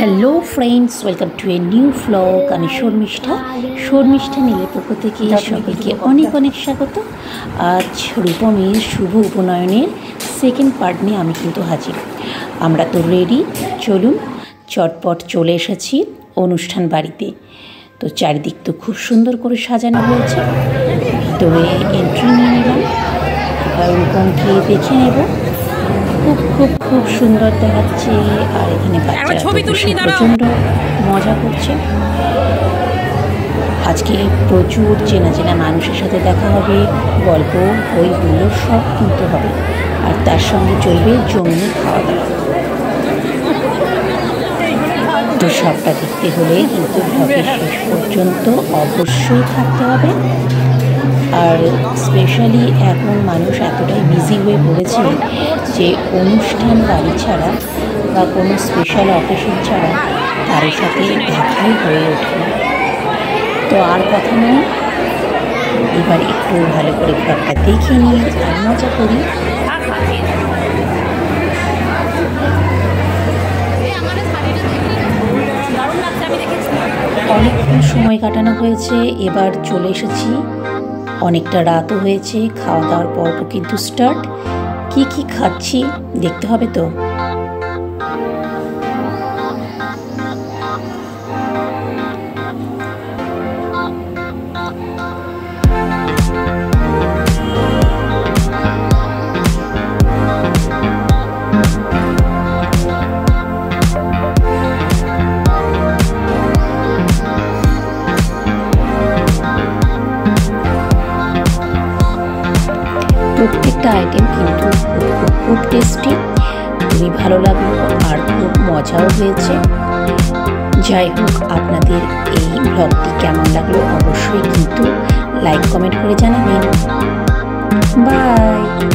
Hello friends, welcome to a new vlog. আমি শর্মিষ্ঠা নীলের পক্ষ থেকে সবাইকে অনেক অনেক স্বাগত। আজ রূপমের শুভ উপনয়নের সেকেন্ড পার্ট নিয়ে আমি কিন্তু হাজির। আমরা তো রেডি, চলুন চটপট চলে এসেছি অনুষ্ঠান বাড়িতে। তো চারিদিক তো খুব সুন্দর করে সাজানো হয়েছে। ভিতরে এন্ট্রি নিয়ে নিলাম, এবার রূপমকে দেখে নেব। খুব খুব খুব সুন্দর দেখাচ্ছে। আর এখানে বাচ্চারা প্রচণ্ড মজা করছে। আজকে প্রচুর চেনা চেনা মানুষের সাথে দেখা হবে, গল্প বই হুল্লো সব কিন্তু হবে। আর তার সঙ্গে চলবে জমিয়ে খাওয়া দাওয়া। তো সবটা দেখতে হলে কিন্তু ব্লগের শেষ পর্যন্ত অবশ্যই থাকতে হবে। আর স্পেশালি এখন মানুষ এতটাই বিজি হয়ে পড়েছে যে অনুষ্ঠান বাড়ি ছাড়া বা কোনো স্পেশাল অকেশন ছাড়া কারোর সাথে দেখাই হয়ে ওঠে না। তো আর কথা নয়, এবার একটু ভালো করে ব্লগটা দেখে নিই আর মজা করি। অনেকক্ষণ সময় কাটানো হয়েছে, এবার চলে এসেছি। অনেকটা রাতও হয়েছে, খাওয়া দাওয়ার পর্ব কিন্তু স্টার্ট। কি কি খাচ্ছি দেখতে হবে তো। প্রত্যেকটা আইটেম কিন্তু খুব টেস্টি, খুবই ভালো লাগলো আর খুব মজাও হয়েছে। যাই হোক, আপনাদের এই ব্লগটি কেমন লাগলো অবশ্যই কিন্তু লাইক কমেন্ট করে জানাবেন। বাই।